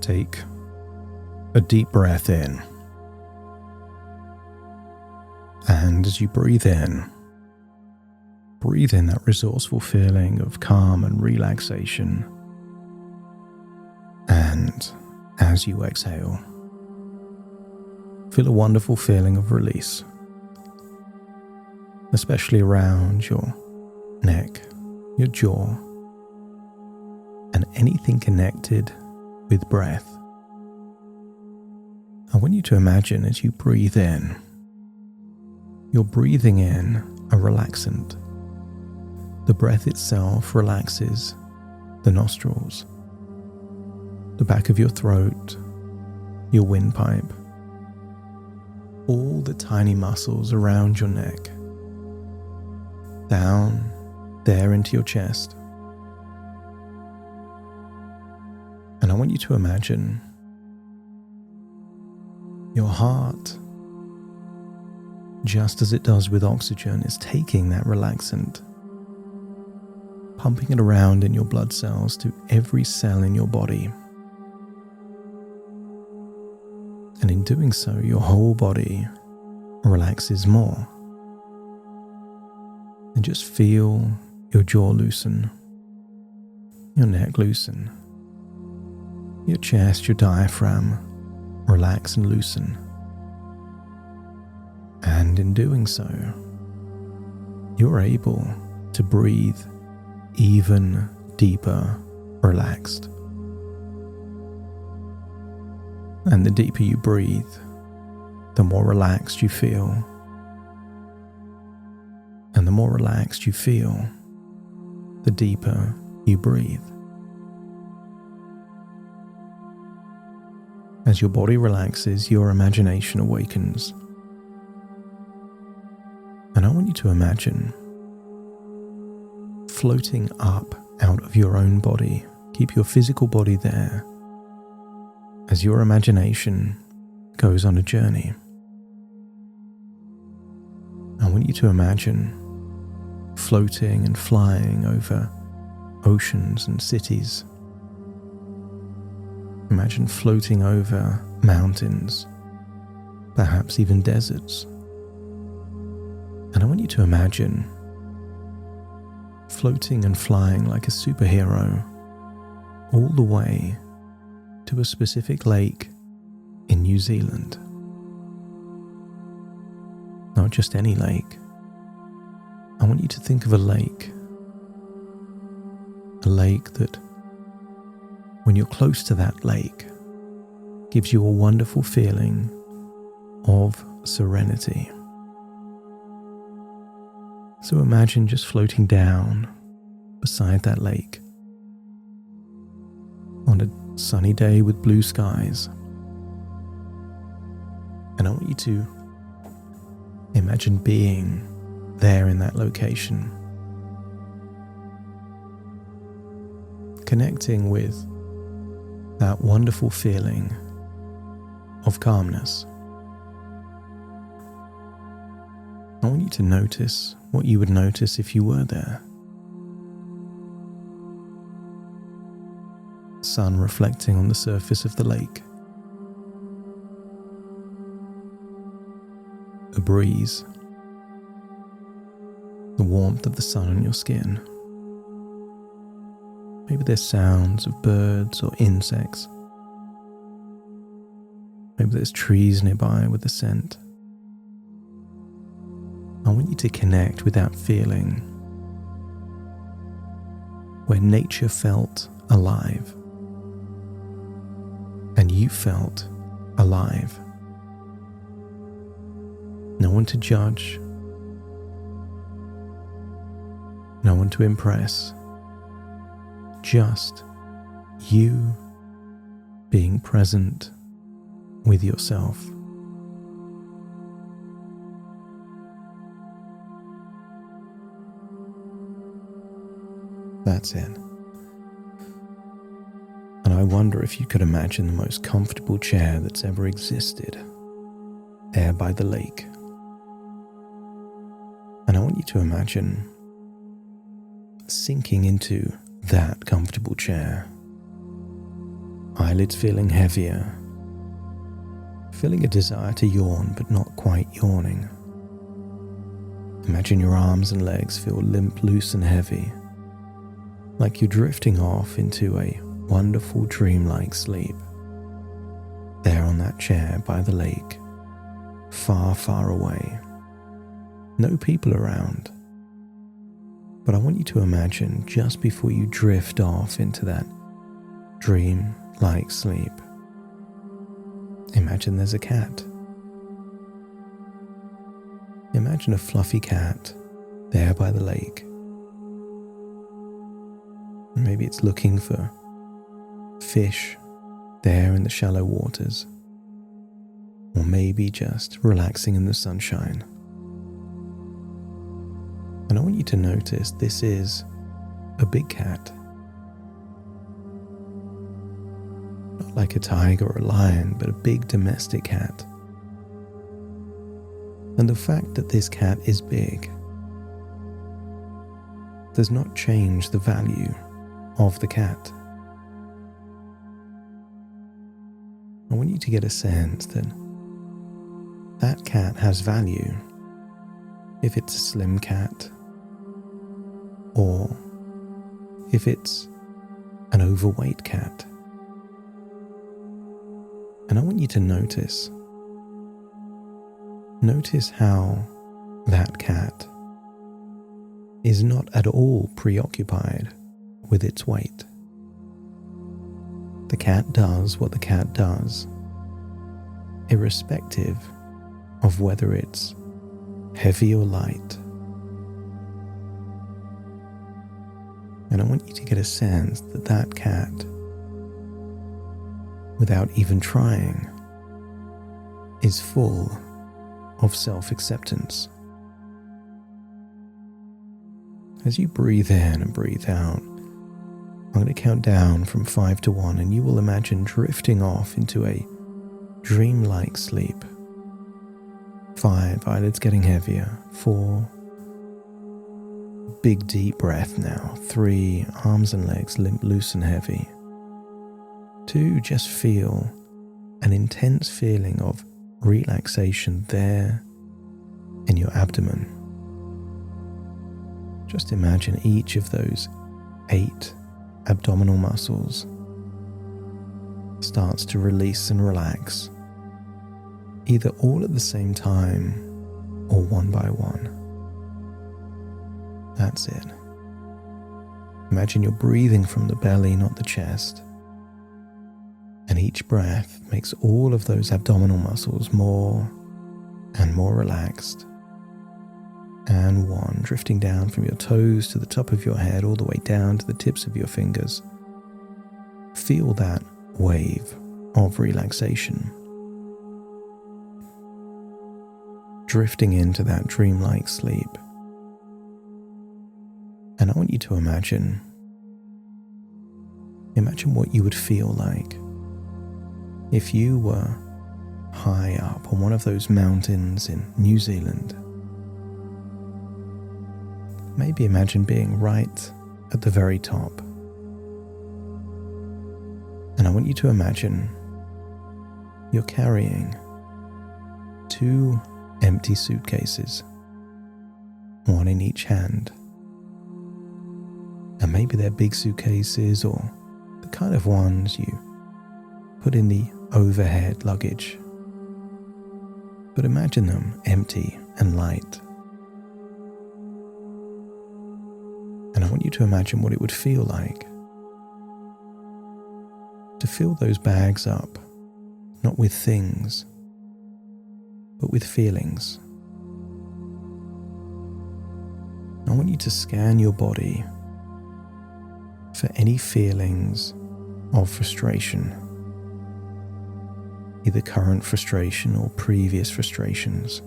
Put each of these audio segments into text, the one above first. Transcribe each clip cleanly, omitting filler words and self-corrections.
Take a deep breath in. And as you breathe in that resourceful feeling of calm and relaxation. And as you exhale, feel a wonderful feeling of release, especially around your neck, your jaw, and anything connected with breath. I want you to imagine as you breathe in, you're breathing in a relaxant. The breath itself relaxes the nostrils, the back of your throat, your windpipe, all the tiny muscles around your neck, down there into your chest. And I want you to imagine your heart, just as it does with oxygen, is taking that relaxant, pumping it around in your blood cells to every cell in your body. And in doing so, your whole body relaxes more. And just feel your jaw loosen, your neck loosen, your chest, your diaphragm relax and loosen. And in doing so, you're able to breathe even deeper, relaxed. And the deeper you breathe, the more relaxed you feel. And the more relaxed you feel, the deeper you breathe. As your body relaxes, your imagination awakens. And I want you to imagine floating up out of your own body. Keep your physical body there as your imagination goes on a journey. I want you to imagine floating and flying over oceans and cities. Imagine floating over mountains, perhaps even deserts. And I want you to imagine floating and flying like a superhero all the way to a specific lake in New Zealand. Not just any lake. I want you to think of a lake that, when you're close to that lake, gives you a wonderful feeling of serenity. So imagine just floating down beside that lake on a sunny day with blue skies. And I want you to imagine being there in that location, connecting with that wonderful feeling of calmness. I want you to notice what you would notice if you were there. Sun reflecting on the surface of the lake. A breeze. The warmth of the sun on your skin. Maybe there's sounds of birds or insects. Maybe there's trees nearby with a scent. I want you to connect with that feeling where nature felt alive and you felt alive. No one to judge, no one to impress, just you being present with yourself. That's it. And I wonder if you could imagine the most comfortable chair that's ever existed there by the lake. And I want you to imagine sinking into that comfortable chair, eyelids feeling heavier, feeling a desire to yawn but not quite yawning. Imagine your arms and legs feel limp, loose and heavy, like you're drifting off into a wonderful dreamlike sleep. There on that chair by the lake, far, far away. No people around. But I want you to imagine just before you drift off into that dream-like sleep, imagine there's a cat. Imagine a fluffy cat there by the lake. Maybe it's looking for fish there in the shallow waters, or maybe just relaxing in the sunshine. And I want you to notice this is a big cat. Not like a tiger or a lion, but a big domestic cat. And the fact that this cat is big does not change the value of the cat. I want you to get a sense that that cat has value if it's a slim cat, or if it's an overweight cat. And I want you to notice how that cat is not at all preoccupied with its weight. The cat does what the cat does, irrespective of whether it's heavy or light. And I want you to get a sense that that cat, without even trying, is full of self-acceptance. As you breathe in and breathe out, I'm going to count down from 5 to 1, and you will imagine drifting off into a dreamlike sleep. 5, eyelids getting heavier. 4, big deep breath now. 3, arms and legs limp, loose and heavy. 2, just feel an intense feeling of relaxation there in your abdomen. Just imagine each of those 8 abdominal muscles starts to release and relax, either all at the same time or one by one. That's it. Imagine you're breathing from the belly, not the chest. And each breath makes all of those abdominal muscles more and more relaxed. And 1, drifting down from your toes to the top of your head, all the way down to the tips of your fingers. Feel that wave of relaxation. Drifting into that dreamlike sleep. And I want you to imagine what you would feel like if you were high up on one of those mountains in New Zealand. Maybe imagine being right at the very top. And I want you to imagine you're carrying 2 empty suitcases, 1 in each hand. And maybe they're big suitcases, or the kind of ones you put in the overhead luggage. But imagine them empty and light. And I want you to imagine what it would feel like to fill those bags up, not with things, but with feelings. I want you to scan your body for any feelings of frustration, either current frustration or previous frustrations.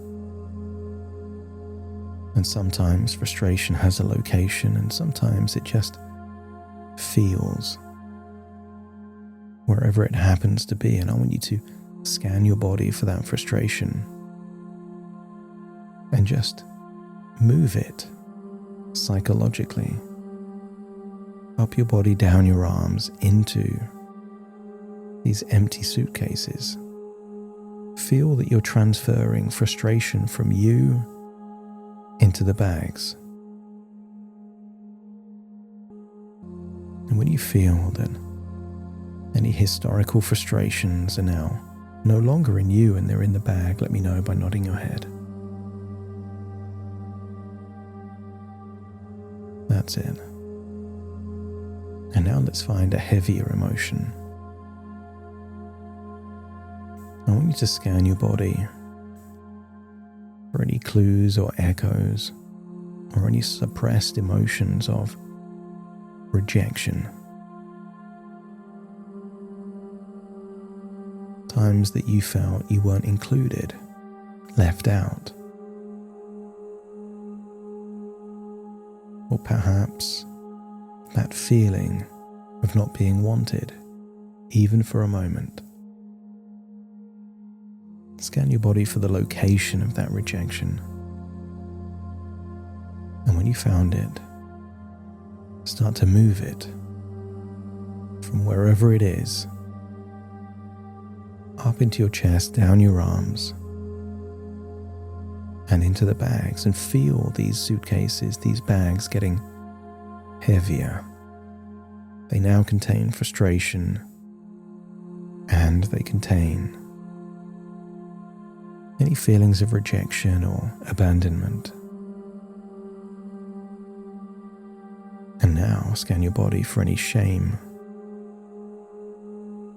And sometimes frustration has a location, and sometimes it just feels wherever it happens to be. And I want you to scan your body for that frustration and just move it psychologically up your body, down your arms, into these empty suitcases. Feel that you're transferring frustration from you into the bags. And when you feel that any historical frustrations are now no longer in you and they're in the bag, let me know by nodding your head. That's it. And now let's find a heavier emotion. I want you to scan your body for any clues or echoes or any suppressed emotions of rejection. Times that you felt you weren't included, left out. Or perhaps that feeling of not being wanted, even for a moment. Scan your body for the location of that rejection. And when you found it, start to move it from wherever it is, up into your chest, down your arms, and into the bags, and feel these suitcases, these bags getting heavier. They now contain frustration, and they contain any feelings of rejection or abandonment. And now scan your body for any shame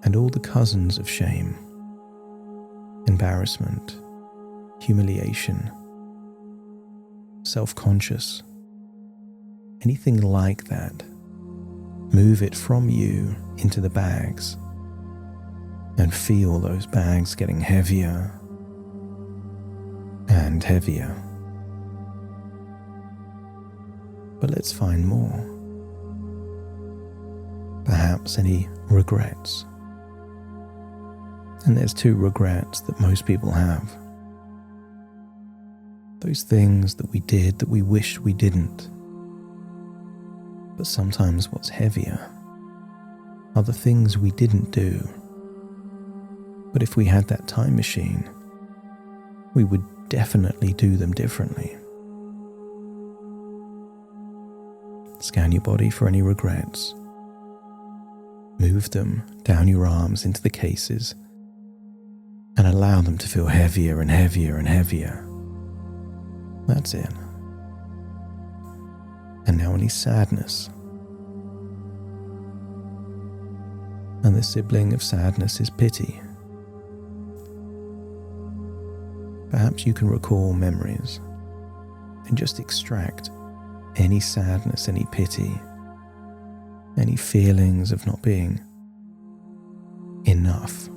and all the cousins of shame, embarrassment, humiliation, self-conscious, anything like that. Move it from you into the bags and feel those bags getting heavier and heavier. But let's find more. Perhaps any regrets. And there's two regrets that most people have. Those things that we did that we wish we didn't. But sometimes what's heavier are the things we didn't do. But if we had that time machine, we would definitely do them differently. Scan your body for any regrets. Move them down your arms into the cases and allow them to feel heavier and heavier and heavier. That's it. And now any sadness. And the sibling of sadness is pity. Perhaps you can recall memories and just extract any sadness, any pity, any feelings of not being enough.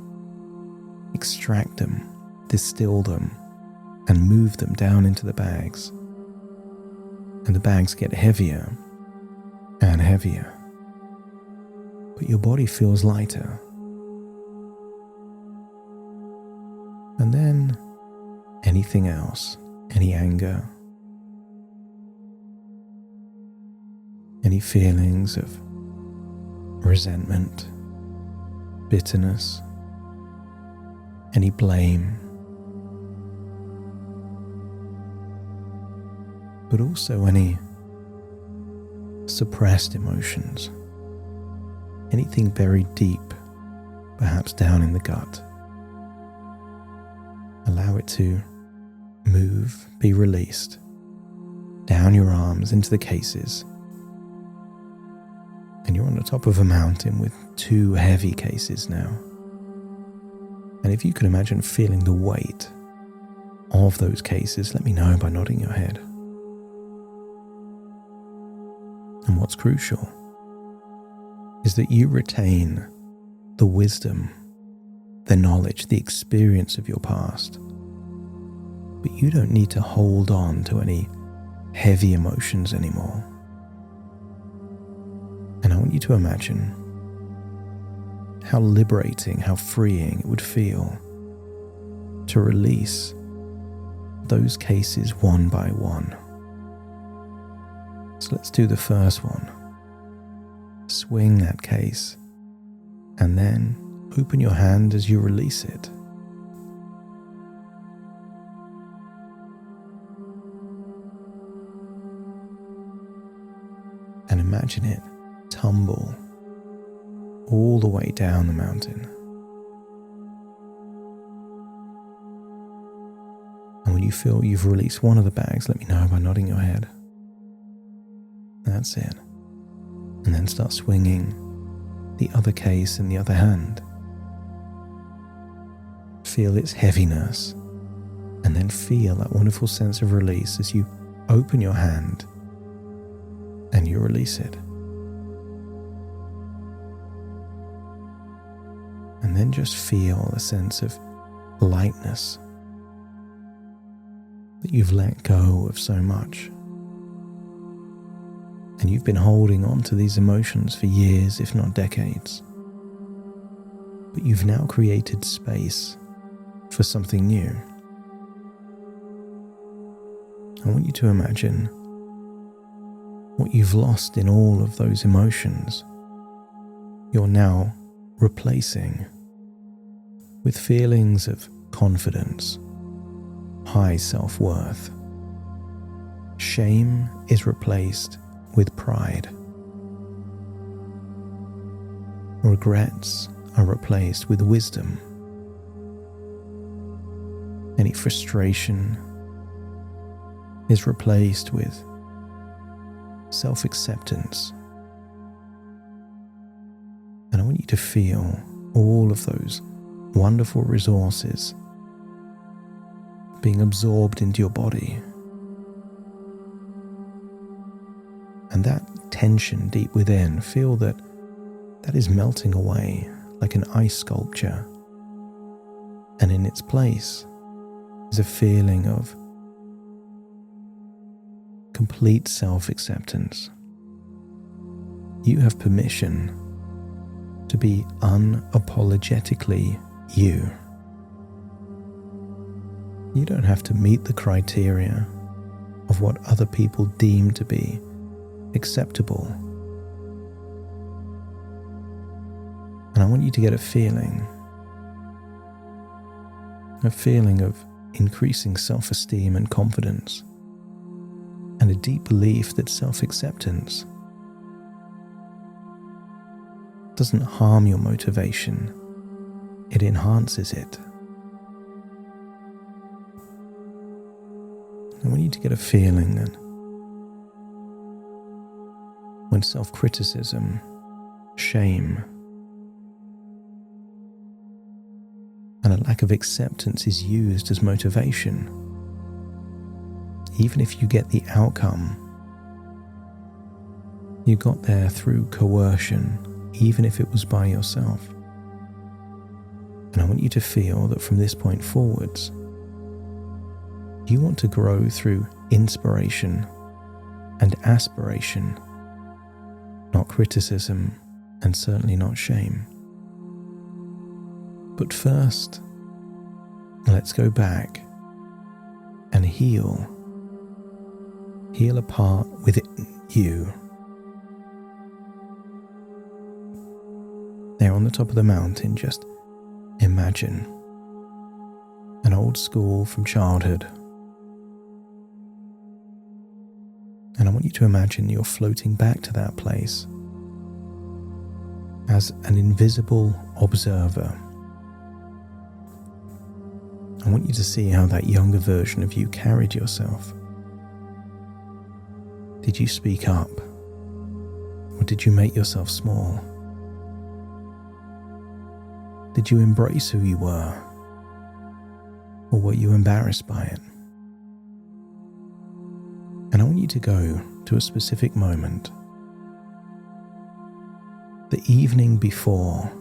Extract them, distill them, and move them down into the bags. And the bags get heavier and heavier. But your body feels lighter. And then anything else, any anger, any feelings of resentment, bitterness, any blame, but also any suppressed emotions, anything buried deep, perhaps down in the gut. Allow it to move, be released, down your arms into the cases. And you're on the top of a mountain with two heavy cases now. And if you can imagine feeling the weight of those cases, let me know by nodding your head. And what's crucial is that you retain the wisdom, the knowledge, the experience of your past. But you don't need to hold on to any heavy emotions anymore. And I want you to imagine how liberating, how freeing it would feel to release those cases one by one. So let's do the first one. Swing that case and then open your hand as you release it. And imagine it tumble all the way down the mountain. And when you feel you've released one of the bags, let me know by nodding your head. That's it. And then start swinging the other case in the other hand. Feel its heaviness, and then feel that wonderful sense of release as you open your hand and you release it. And then just feel a sense of lightness, that you've let go of so much. And you've been holding on to these emotions for years, if not decades. But you've now created space for something new. I want you to imagine what you've lost in all of those emotions, you're now replacing with feelings of confidence, high self-worth. Shame is replaced with pride. Regrets are replaced with wisdom. Any frustration is replaced with self-acceptance. And I want you to feel all of those wonderful resources being absorbed into your body. And that tension deep within, feel that is melting away like an ice sculpture. And in its place is a feeling of complete self-acceptance. You have permission to be unapologetically you. You don't have to meet the criteria of what other people deem to be acceptable. And I want you to get a feeling of increasing self-esteem and confidence, and a deep belief that self-acceptance doesn't harm your motivation, it enhances it. I want you to get a feeling that when self-criticism, shame, and a lack of acceptance is used as motivation, even if you get the outcome, you got there through coercion, even if it was by yourself. And I want you to feel that from this point forwards, you want to grow through inspiration and aspiration, not criticism and certainly not shame. But first, let's go back and heal a part within you. There on the top of the mountain, just imagine an old school from childhood. And I want you to imagine you're floating back to that place as an invisible observer. I want you to see how that younger version of you carried yourself. Did you speak up? Or did you make yourself small? Did you embrace who you were? Or were you embarrassed by it? And I want you to go to a specific moment. The evening before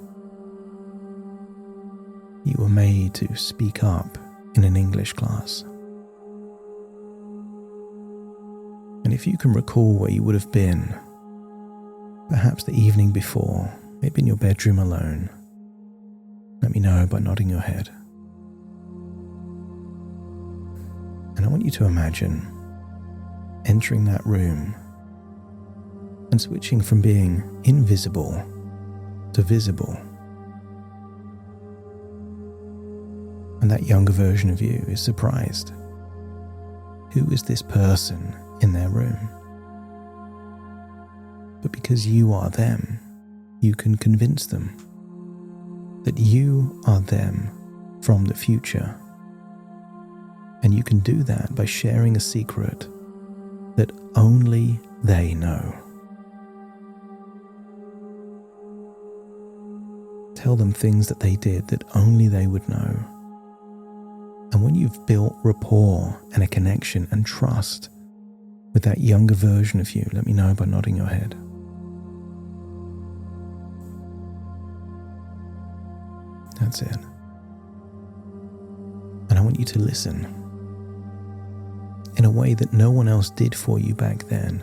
you were made to speak up in an English class. And if you can recall where you would have been, perhaps the evening before, maybe in your bedroom alone, let me know by nodding your head. And I want you to imagine entering that room and switching from being invisible to visible. when that younger version of you is surprised. Who is this person in their room? But because you are them, you can convince them that you are them from the future. And you can do that by sharing a secret that only they know. Tell them things that they did that only they would know. And when you've built rapport and a connection and trust with that younger version of you, let me know by nodding your head. That's it. And I want you to listen in a way that no one else did for you back then.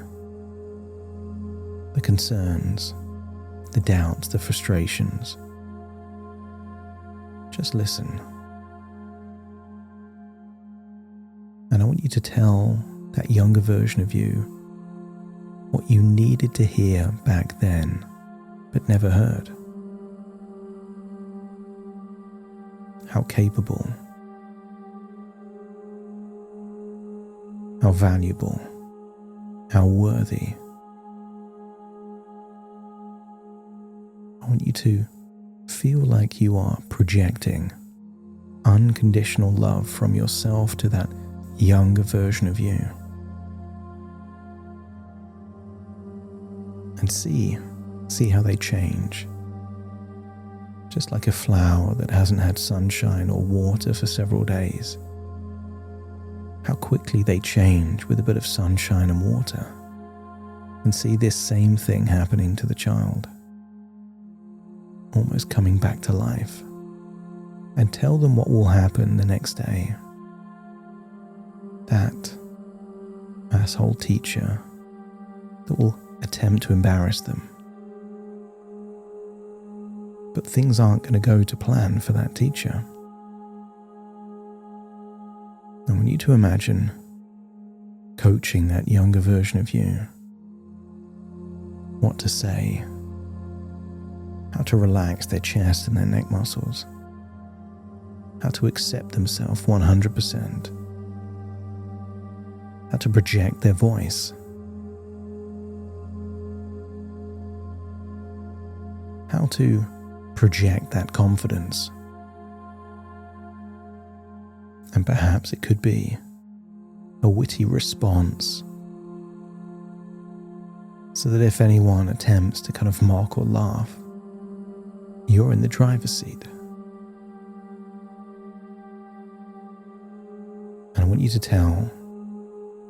The concerns, the doubts, the frustrations. Just listen. And I want you to tell that younger version of you what you needed to hear back then, but never heard. How capable, how valuable, how worthy. I want you to feel like you are projecting unconditional love from yourself to that younger version of you. And see how they change. Just like a flower that hasn't had sunshine or water for several days. How quickly they change with a bit of sunshine and water. And see this same thing happening to the child. Almost coming back to life. And tell them what will happen the next day. That asshole teacher that will attempt to embarrass them. But things aren't going to go to plan for that teacher. I want you to imagine coaching that younger version of you. What to say, how to relax their chest and their neck muscles, how to accept themselves 100%, how to project their voice, how to project that confidence. And perhaps it could be a witty response, so that if anyone attempts to kind of mock or laugh, you're in the driver's seat. And I want you to tell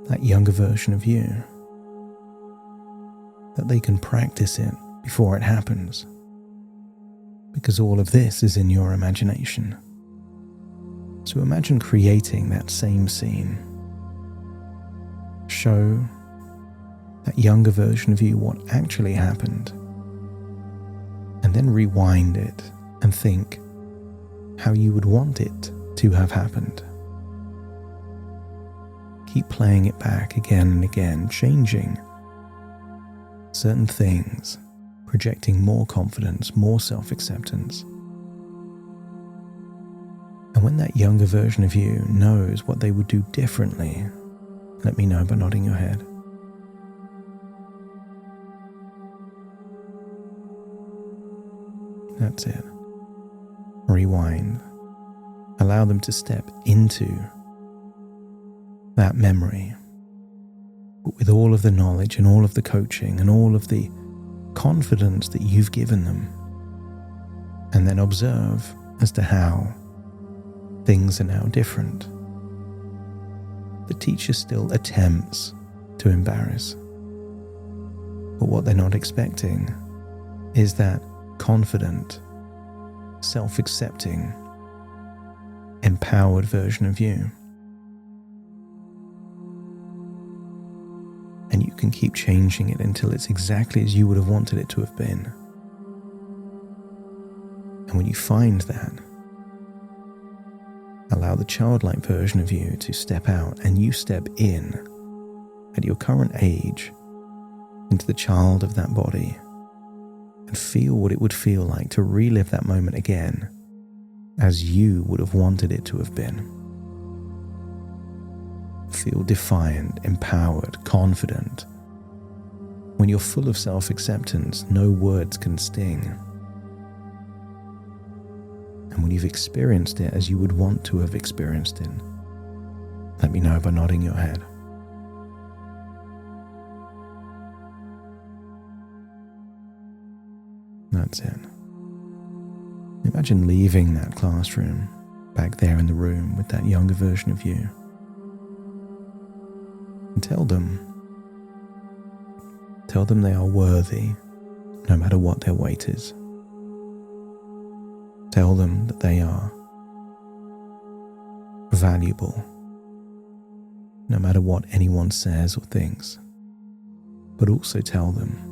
that younger version of you that they can practice it before it happens. Because all of this is in your imagination. So imagine creating that same scene. Show that younger version of you what actually happened. And then rewind it and think how you would want it to have happened. Keep playing it back again and again, changing certain things, projecting more confidence, more self-acceptance. And when that younger version of you knows what they would do differently, let me know by nodding your head. That's it. Rewind. Allow them to step into that memory, but with all of the knowledge and all of the coaching and all of the confidence that you've given them. And then observe as to how things are now different. The teacher still attempts to embarrass, but what they're not expecting is that confident, self-accepting, empowered version of you. And you can keep changing it until it's exactly as you would have wanted it to have been. And when you find that, allow the childlike version of you to step out and you step in at your current age into the child of that body and feel what it would feel like to relive that moment again as you would have wanted it to have been. Feel defiant, empowered, confident. When you're full of self-acceptance, no words can sting. And when you've experienced it as you would want to have experienced it, let me know by nodding your head. That's it. Imagine leaving that classroom, back there in the room with that younger version of you. And tell them they are worthy, no matter what their weight is. Tell them that they are valuable, no matter what anyone says or thinks. But also tell them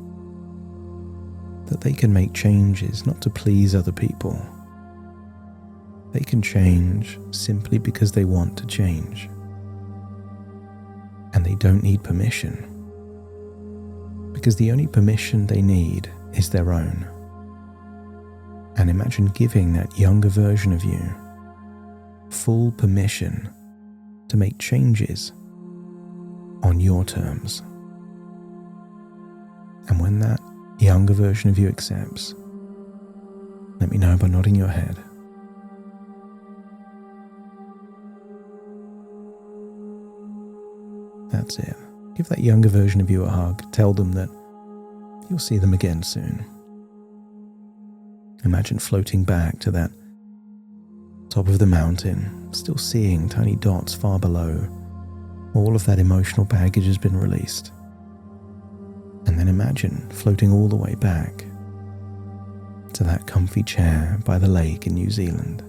that they can make changes not to please other people. They can change simply because they want to change. And they don't need permission, because the only permission they need is their own. And imagine giving that younger version of you full permission to make changes on your terms. And when that younger version of you accepts, let me know by nodding your head. That's it. Give that younger version of you a hug. Tell them that you'll see them again soon. Imagine floating back to that top of the mountain, still seeing tiny dots far below. All of that emotional baggage has been released. And then imagine floating all the way back to that comfy chair by the lake in New Zealand.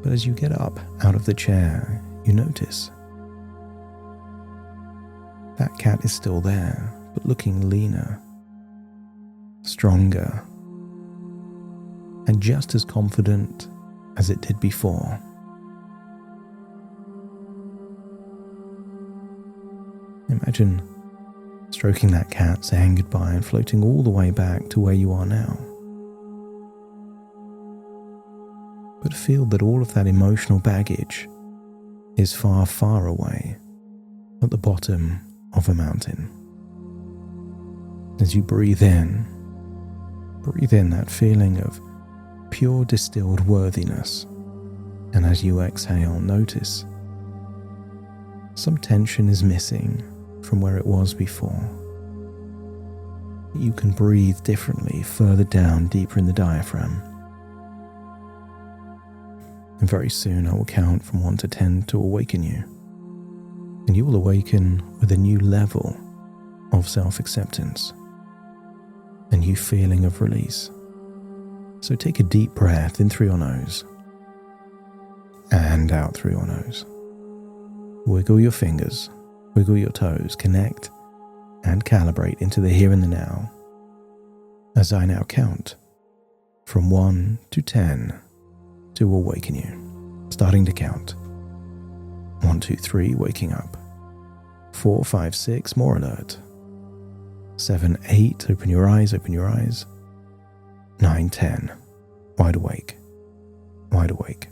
But as you get up out of the chair, you notice that cat is still there, but looking leaner, stronger, and just as confident as it did before. Imagine stroking that cat, saying goodbye, and floating all the way back to where you are now. But feel that all of that emotional baggage is far, far away at the bottom of a mountain. As you breathe in that feeling of pure distilled worthiness, and as you exhale, notice some tension is missing from where it was before. You can breathe differently further down, deeper in the diaphragm. And very soon I will count from 1 to 10 to awaken you. And you will awaken with a new level of self-acceptance, a new feeling of release. So take a deep breath in through your nose and out through your nose. Wiggle your fingers, wiggle your toes, connect and calibrate into the here and the now. As I now count from 1 to 10 to awaken you. Starting to count. 1, 2, 3, waking up. 4, 5, 6, more alert. 7, 8, open your eyes, open your eyes. 9, 10, wide awake, wide awake.